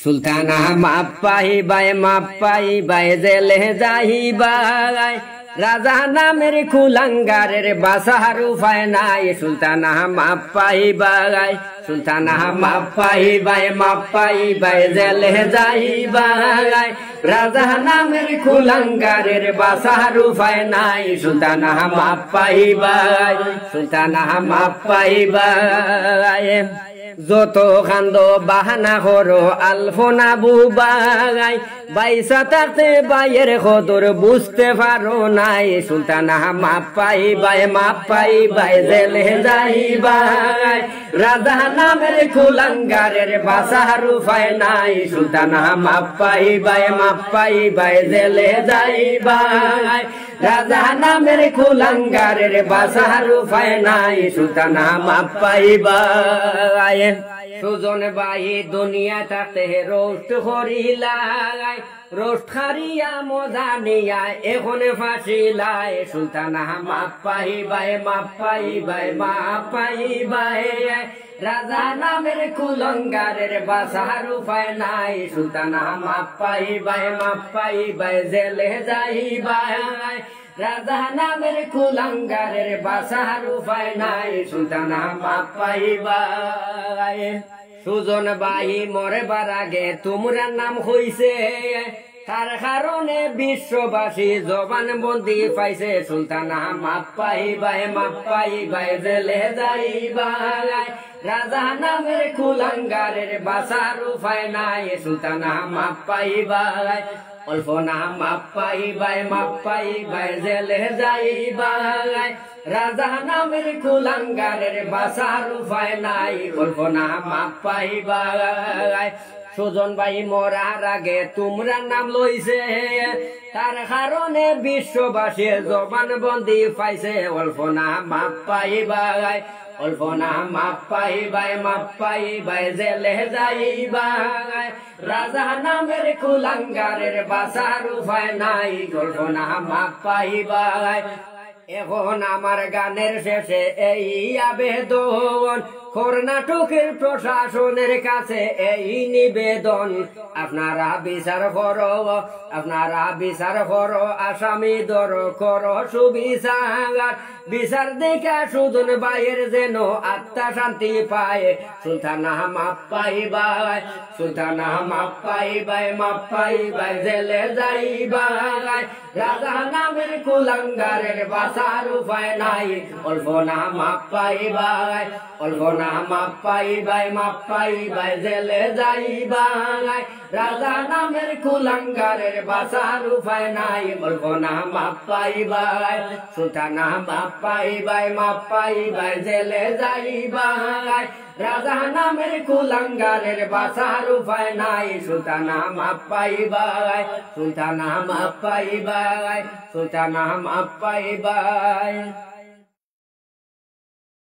Sultana মাপাই by জেলে যাইবাই রাজা নামের কুলাঙ্গারের বাসাহারু ফায় নাই সুলতানা মাপাই বাই জেলে যাইবাই রাজা নামের কুলাঙ্গারের বাসাহারু ফায় নাই সুলতানা মাপাই বাই যত কান্দ বাহানা করো আলফোনা বুবাই বাইসা থাকতে বাইয়ের খদর বুঝতে পারো নাই সুলতানা মাপাই বাই জেলে যাইবাই রাজা নামের কুলাঙ্গারের বাসাহারু ফায় নাই সুলতানা মাপাই বাই জেলে যাইবাই রাজা নামের কুলাঙ্গারের বাসাহারু ফায় নাই সুলতানা মাপাই বাই সুজন বাই দুনিয়া থাকতে রোষ্ট করিলাই রোষ্ট খারিয়া মজা নিয়া এখন ফাঁসিলাই সুলতানা মাপাই বাই রাজা নামের কুলাঙ্গারের বাসাহারু ফায় নাই সুলতানা মাপাই বাই জেলে যাইবাই রাজা নামের কুলাঙ্গারের বাসাহারু ফায় নাই সুলতানা মাপাই বাই সুজন বাই মরবার আগে তোমরা নাম হইছে তার কারণে বিশ্ববাসী জবান বন্দি পাইছে সুলতানা মাপাই বাই জেলে যাইবাই রাজা নামের কুলাঙ্গারের বাসাহারু ফায় নাই সুলতানা মাপাই বাই অল্প নাম মাপাই বাই জেলে যাইবাই রাজা নামের কুলাঙ্গারের বাসাহারু ফায় নাই অল্প নাম মাপাই বাই সুজন বাই মরার আগে তোমরা নাম লইছে তার কারণে বিশ্ববাসী জবান বন্দি পাইছে অল্প নাম মাপাই বাই জেলে যাইবাই রাজা নামের কুলাঙ্গারের বাসাহারু ফায় নাই অল্প নাম মাপাই বাই এখন আমার গানের শেষে এই আবেদন কর্ণাটকের প্রশাসনের কাছে এই নিবেদন আপনারা বিচার করো আসামি দর করো সুবিচার বিচার দেখা সুজন বাইয়ের যেন আত্মা শান্তি পায় সুলতানা মাপাই বাই জেলে যাইবাই রাজা নামের কুলাঙ্গারের বাসাহারু ফায় নাই অল্প নাম মাপাই বাই জেলে যাইবাই রাজা নামের কুলাঙ্গারের বাসাহারু ফায় নাই অল্প নাম মাপাই বাই সুলতানা মাপাই বাই জেলে যাইবাই রাজা নামের কুলাঙ্গারের বাসাহারু ফায় নাই সুলতানা মাপাই বাই